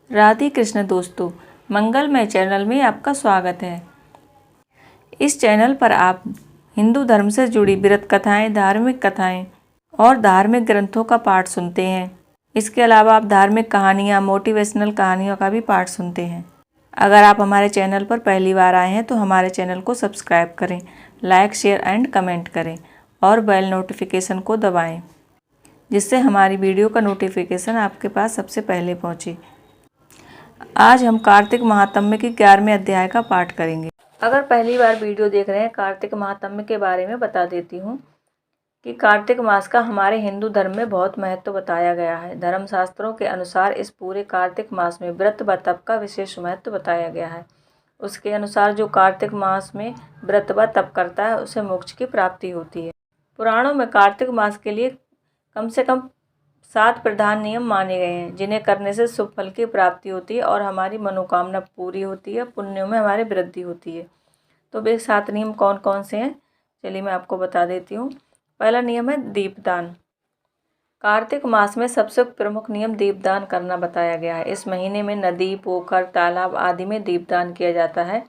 राधे कृष्ण दोस्तों, मंगलमय चैनल में आपका स्वागत है। इस चैनल पर आप हिंदू धर्म से जुड़ी व्रत कथाएं, धार्मिक कथाएं और धार्मिक ग्रंथों का पाठ सुनते हैं। इसके अलावा आप धार्मिक कहानियां, मोटिवेशनल कहानियों का भी पाठ सुनते हैं। अगर आप हमारे चैनल पर पहली बार आए हैं तो हमारे चैनल को सब्सक्राइब करें, लाइक, शेयर एंड कमेंट करें और बेल नोटिफिकेशन को दबाएँ, जिससे हमारी वीडियो का नोटिफिकेशन आपके पास सबसे पहले पहुँचे। आज हम कार्तिक महात्म्य के 11वें अध्याय का पाठ करेंगे। अगर पहली बार वीडियो देख रहे हैं, कार्तिक महात्म्य के बारे में बता देती हूँ कि कार्तिक मास का हमारे हिंदू धर्म में बहुत महत्व बताया गया है। धर्मशास्त्रों के अनुसार इस पूरे कार्तिक मास में व्रत व तप का विशेष महत्व बताया गया है। उसके अनुसार जो कार्तिक मास में व्रत व तप करता है उसे मोक्ष की प्राप्ति होती है। पुराणों में कार्तिक मास के लिए कम से कम 7 प्रधान नियम माने गए हैं, जिन्हें करने से शुभ फल की प्राप्ति होती है और हमारी मनोकामना पूरी होती है, पुण्यों में हमारी वृद्धि होती है। तो वे 7 नियम कौन कौन से हैं, चलिए मैं आपको बता देती हूँ। पहला नियम है दीपदान। कार्तिक मास में सबसे प्रमुख नियम दीपदान करना बताया गया है। इस महीने में नदी, पोखर, तालाब आदि में दीपदान किया जाता है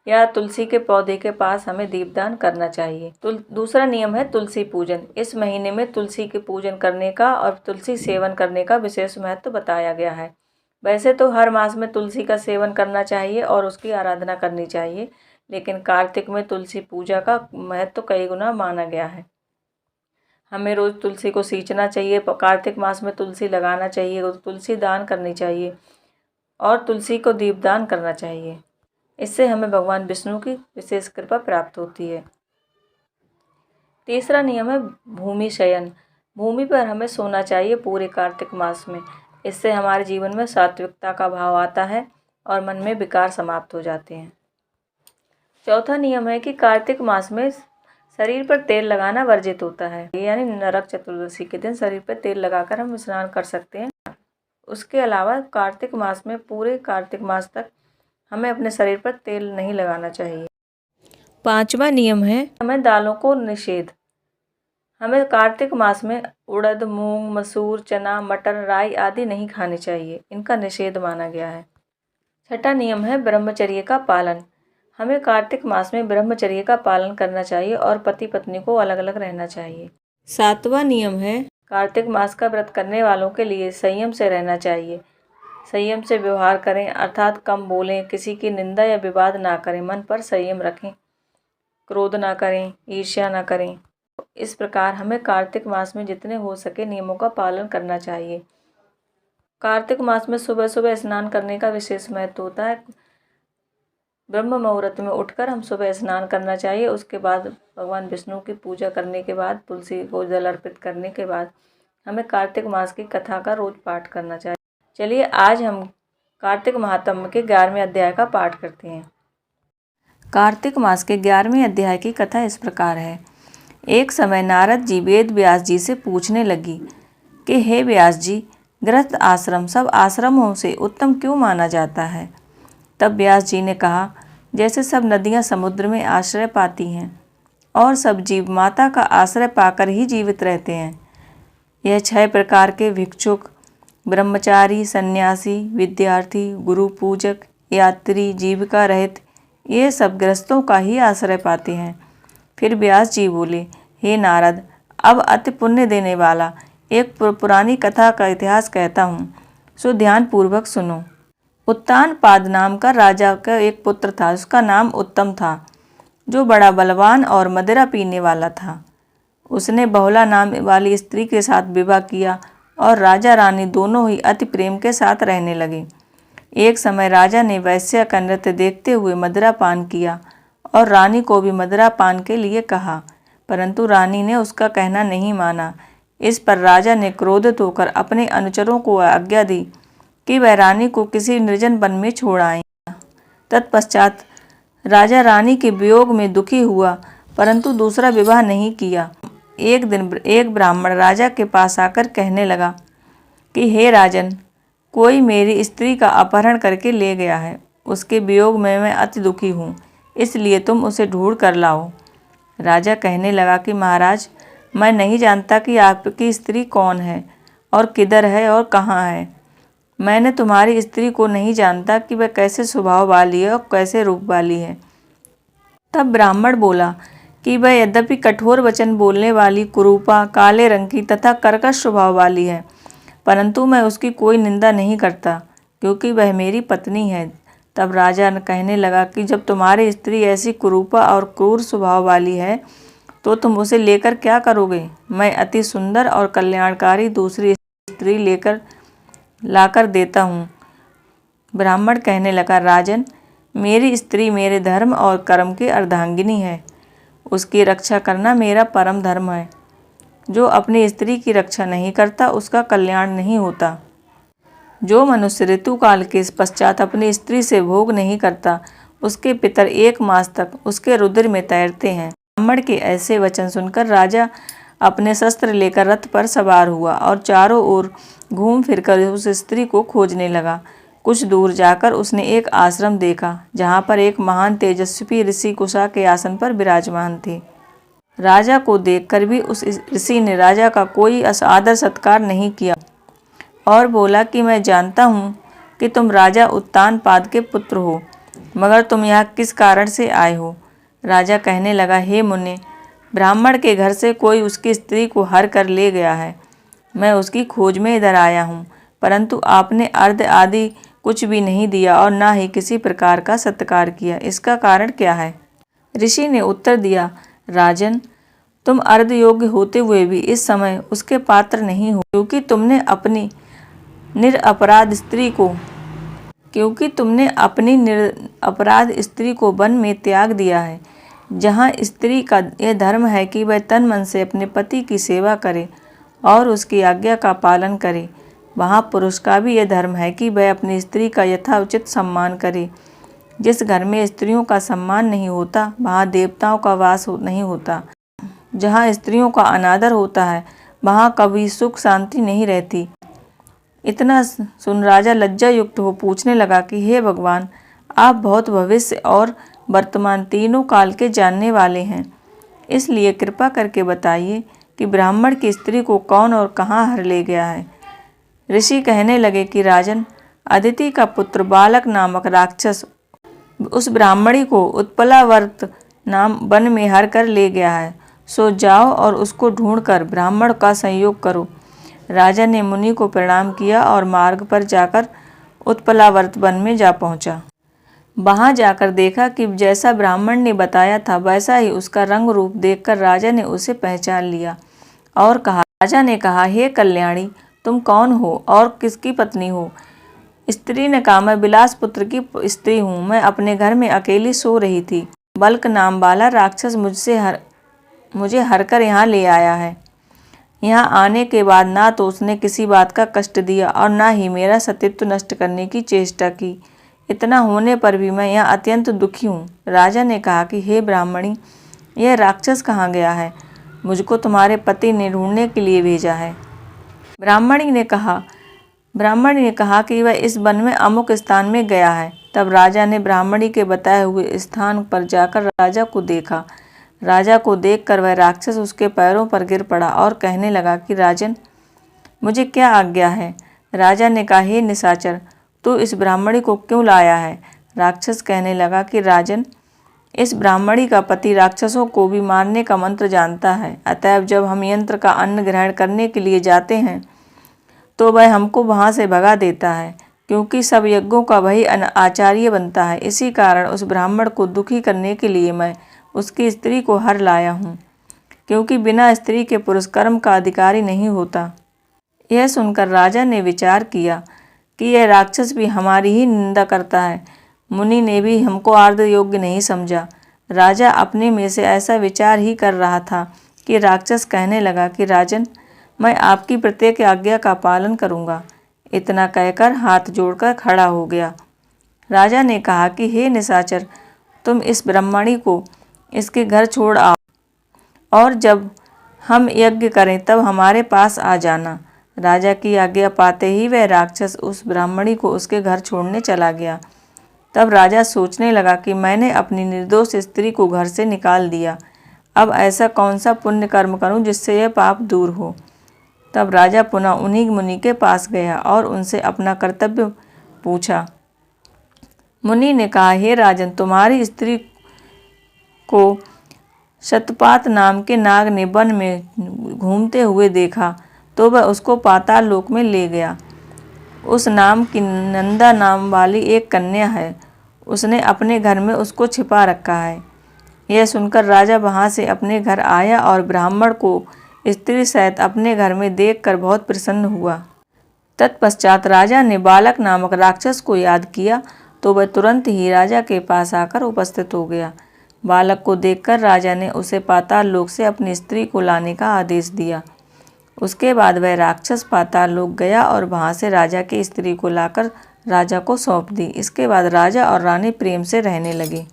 या तुलसी के पौधे के पास हमें दीपदान करना चाहिए। दूसरा नियम है तुलसी पूजन। इस महीने में तुलसी के पूजन करने का और तुलसी सेवन करने का विशेष महत्व बताया गया है। वैसे तो हर मास में तुलसी का सेवन करना चाहिए और उसकी आराधना करनी चाहिए, लेकिन कार्तिक में तुलसी पूजा का महत्व कई गुना माना गया है। हमें रोज़ तुलसी को सींचना चाहिए, कार्तिक मास में तुलसी लगाना चाहिए, तुलसी दान करनी चाहिए और तुलसी को दीपदान करना चाहिए। इससे हमें भगवान विष्णु की विशेष कृपा प्राप्त होती है। तीसरा नियम है भूमि शयन। भूमि पर हमें सोना चाहिए पूरे कार्तिक मास में। इससे हमारे जीवन में सात्विकता का भाव आता है और मन में विकार समाप्त हो जाते हैं। चौथा नियम है कि कार्तिक मास में शरीर पर तेल लगाना वर्जित होता है, यानी नरक चतुर्दशी के दिन शरीर पर तेल लगाकर हम स्नान कर सकते हैं। उसके अलावा कार्तिक मास में पूरे कार्तिक मास तक हमें अपने शरीर पर तेल नहीं लगाना चाहिए। पांचवा नियम है हमें दालों को निषेध। हमें कार्तिक मास में उड़द, मूंग, मसूर, चना, मटर, राई आदि नहीं खाने चाहिए, इनका निषेध माना गया है। छठा नियम है ब्रह्मचर्य का पालन। हमें कार्तिक मास में ब्रह्मचर्य का पालन करना चाहिए और पति पत्नी को अलग अलग रहना चाहिए। सातवां नियम है कार्तिक मास का व्रत करने वालों के लिए संयम से रहना चाहिए। संयम से व्यवहार करें, अर्थात कम बोलें, किसी की निंदा या विवाद ना करें, मन पर संयम रखें, क्रोध ना करें, ईर्ष्या ना करें। इस प्रकार हमें कार्तिक मास में जितने हो सके नियमों का पालन करना चाहिए। कार्तिक मास में सुबह सुबह स्नान करने का विशेष महत्व होता है। ब्रह्म मुहूर्त में उठकर हम सुबह स्नान करना चाहिए। उसके बाद भगवान विष्णु की पूजा करने के बाद, तुलसी को जल अर्पित करने के बाद हमें कार्तिक मास की कथा का रोज पाठ करना चाहिए। चलिए आज हम कार्तिक महात्म्य के 11वें अध्याय का पाठ करते हैं। कार्तिक मास के 11वें अध्याय की कथा इस प्रकार है। एक समय नारद जी वेद व्यास जी से पूछने लगी कि हे व्यास जी, गृहस्थ आश्रम सब आश्रमों से उत्तम क्यों माना जाता है? तब व्यास जी ने कहा, जैसे सब नदियाँ समुद्र में आश्रय पाती हैं और सब जीव माता का आश्रय पाकर ही जीवित रहते हैं, यह 6 प्रकार के भिक्षुक, ब्रह्मचारी, सन्यासी, विद्यार्थी, गुरु पूजक, यात्री, जीविका रहित, ये सब गृहस्थों का ही आश्रय पाते हैं। फिर व्यास जी बोले, हे नारद, अब अति पुण्य देने वाला एक पुरानी कथा का इतिहास कहता हूँ, सो ध्यान पूर्वक सुनो। उत्तानपाद नाम का राजा का एक पुत्र था। उसका नाम उत्तम था, जो बड़ा बलवान और मदिरा पीने वाला था। उसने बहुला नाम वाली स्त्री के साथ विवाह किया और राजा रानी दोनों ही अति प्रेम के साथ रहने लगे। एक समय राजा ने वैश्या का नृत्य देखते हुए मदिरा पान किया और रानी को भी मदिरा पान के लिए कहा, परंतु रानी ने उसका कहना नहीं माना। इस पर राजा ने क्रोधित होकर अपने अनुचरों को आज्ञा दी कि वह रानी को किसी निर्जन वन में छोड़ आए। तत्पश्चात राजा रानी के वियोग में दुखी हुआ, परंतु दूसरा विवाह नहीं किया। एक दिन एक ब्राह्मण राजा के पास आकर कहने लगा कि हे राजन, कोई मेरी स्त्री का अपहरण करके ले गया है। उसके वियोग में मैं अति दुखी हूँ, इसलिए तुम उसे ढूंढ कर लाओ। राजा कहने लगा कि महाराज, मैं नहीं जानता कि आपकी स्त्री कौन है और किधर है और कहाँ है। मैंने तुम्हारी स्त्री को नहीं जानता कि वह कैसे स्वभाव वाली है और कैसे रूप वाली है। तब ब्राह्मण बोला कि वह यद्यपि कठोर वचन बोलने वाली, कुरूपा, काले रंग की तथा कर्कश स्वभाव वाली है, परंतु मैं उसकी कोई निंदा नहीं करता, क्योंकि वह मेरी पत्नी है। तब राजा कहने लगा कि जब तुम्हारी स्त्री ऐसी कुरूपा और क्रूर स्वभाव वाली है तो तुम उसे लेकर क्या करोगे? मैं अति सुंदर और कल्याणकारी दूसरी स्त्री लाकर देता हूँ। ब्राह्मण कहने लगा, राजन, मेरी स्त्री मेरे धर्म और कर्म की अर्धांगिनी है। उसकी रक्षा करना मेरा परम धर्म है। जो अपनी स्त्री की रक्षा नहीं करता उसका कल्याण नहीं होता। जो मनुष्य ऋतुकाल के पश्चात अपनी स्त्री से भोग नहीं करता उसके पितर 1 मास तक उसके रुधिर में तैरते हैं। ब्राह्मण के ऐसे वचन सुनकर राजा अपने शस्त्र लेकर रथ पर सवार हुआ और चारों ओर घूम फिरकर उस स्त्री को खोजने लगा। कुछ दूर जाकर उसने एक आश्रम देखा जहाँ पर एक महान तेजस्वी ऋषि कुशा के आसन पर विराजमान थे। राजा को देखकर भी उस ऋषि ने राजा का कोई आदर सत्कार नहीं किया और बोला कि मैं जानता हूँ कि तुम राजा उत्तानपाद के पुत्र हो, मगर तुम यहाँ किस कारण से आए हो? राजा कहने लगा, हे मुने, ब्राह्मण के घर से कोई उसकी स्त्री को हर कर ले गया है। मैं उसकी खोज में इधर आया हूँ, परंतु आपने अर्घ आदि कुछ भी नहीं दिया और ना ही किसी प्रकार का सत्कार किया। इसका कारण क्या है? ऋषि ने उत्तर दिया, राजन, तुम अर्घ योग्य होते हुए भी इस समय उसके पात्र नहीं हो, क्योंकि तुमने अपनी निरपराध स्त्री को वन में त्याग दिया है। जहाँ स्त्री का यह धर्म है कि वह तन मन से अपने पति की सेवा करे और उसकी आज्ञा का पालन करे, वहाँ पुरुष का भी यह धर्म है कि वह अपनी स्त्री का यथाउचित सम्मान करे। जिस घर में स्त्रियों का सम्मान नहीं होता वहाँ देवताओं का वास नहीं होता। जहाँ स्त्रियों का अनादर होता है वहाँ कभी सुख शांति नहीं रहती। इतना सुन राजा लज्जा युक्त हो पूछने लगा कि हे भगवान, आप बहुत भविष्य और वर्तमान तीनों काल के जानने वाले हैं, इसलिए कृपा करके बताइए कि ब्राह्मण की स्त्री को कौन और कहाँ हर ले गया है। ऋषि कहने लगे कि राजन, अदिति का पुत्र बालक नामक राक्षस उस ब्राह्मणी को उत्पलावर्त नाम वन में हर कर ले गया है। सो जाओ और उसको ढूंढकर ब्राह्मण का संयोग करो। राजा ने मुनि को प्रणाम किया और मार्ग पर जाकर उत्पलावर्त वन में जा पहुंचा। वहां जाकर देखा कि जैसा ब्राह्मण ने बताया था वैसा ही उसका रंग रूप देखकर राजा ने उसे पहचान लिया और कहा। राजा ने कहा, हे कल्याणी, तुम कौन हो और किसकी पत्नी हो? स्त्री ने कहा, मैं बिलास पुत्र की स्त्री हूँ। मैं अपने घर में अकेली सो रही थी। बल्क नाम वाला राक्षस मुझे हरकर यहाँ ले आया है। यहाँ आने के बाद ना तो उसने किसी बात का कष्ट दिया और ना ही मेरा सतीत्व नष्ट करने की चेष्टा की। इतना होने पर भी मैं यहाँ अत्यंत दुखी हूँ। राजा ने कहा कि हे ब्राह्मणी, यह राक्षस कहाँ गया है? मुझको तुम्हारे पति ने ढूंढने के लिए भेजा है। ब्राह्मणी ने कहा कि वह इस वन में अमुक स्थान में गया है। तब राजा ने ब्राह्मणी के बताए हुए स्थान पर जाकर राजा को देखा। राजा को देखकर वह राक्षस उसके पैरों पर गिर पड़ा और कहने लगा कि राजन, मुझे क्या आज्ञा है? राजा ने कहा, हे निशाचर, तू इस ब्राह्मणी को क्यों लाया है? राक्षस कहने लगा कि राजन, इस ब्राह्मणी का पति राक्षसों को भी मारने का मंत्र जानता है। अतएव जब हम यंत्र का अन्न ग्रहण करने के लिए जाते हैं तो वह हमको वहाँ से भगा देता है, क्योंकि सब यज्ञों का वही आचार्य बनता है। इसी कारण उस ब्राह्मण को दुखी करने के लिए मैं उसकी स्त्री को हर लाया हूँ, क्योंकि बिना स्त्री के पुरुष कर्म का अधिकारी नहीं होता। यह सुनकर राजा ने विचार किया कि यह राक्षस भी हमारी ही निंदा करता है। मुनि ने भी हमको आर्द्र योग्य नहीं समझा। राजा अपने में से ऐसा विचार ही कर रहा था कि राक्षस कहने लगा कि राजन, मैं आपकी प्रत्येक आज्ञा का पालन करूँगा। इतना कहकर हाथ जोड़कर खड़ा हो गया। राजा ने कहा कि हे निशाचर, तुम इस ब्राह्मणी को इसके घर छोड़ आओ और जब हम यज्ञ करें तब हमारे पास आ जाना। राजा की आज्ञा पाते ही वह राक्षस उस ब्राह्मणी को उसके घर छोड़ने चला गया। तब राजा सोचने लगा कि मैंने अपनी निर्दोष स्त्री को घर से निकाल दिया, अब ऐसा कौन सा पुण्य कर्म करूं जिससे यह पाप दूर हो। तब राजा पुनः उन्हीं मुनि के पास गया और उनसे अपना कर्तव्य पूछा। मुनि ने कहा, हे राजन, तुम्हारी स्त्री को शतपात नाम के नाग ने वन में घूमते हुए देखा तो वह उसको पाताल लोक में ले गया। उस नाम की नंदा नाम वाली एक कन्या है, उसने अपने घर में उसको छिपा रखा है। यह सुनकर राजा वहाँ से अपने घर आया और ब्राह्मण को स्त्री सहित अपने घर में देखकर बहुत प्रसन्न हुआ। तत्पश्चात राजा ने बालक नामक राक्षस को याद किया तो वह तुरंत ही राजा के पास आकर उपस्थित हो गया। बालक को देखकर राजा ने उसे पाताल लोक से अपनी स्त्री को लाने का आदेश दिया। उसके बाद वह राक्षस पाताल लोक गया और वहाँ से राजा की स्त्री को लाकर राजा को सौंप दी। इसके बाद राजा और रानी प्रेम से रहने लगे।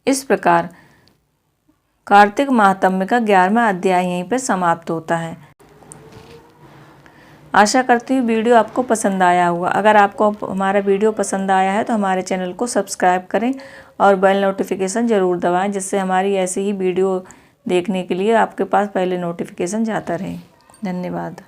इस प्रकार कार्तिक महात्म्य का 11वां अध्याय यहीं पर समाप्त होता है। आशा करती हूँ वीडियो आपको पसंद आया होगा। अगर आपको हमारा वीडियो पसंद आया है तो हमारे चैनल को सब्सक्राइब करें और बेल नोटिफिकेशन ज़रूर दबाएं, जिससे हमारी ऐसी ही वीडियो देखने के लिए आपके पास पहले नोटिफिकेशन जाता रहे। धन्यवाद।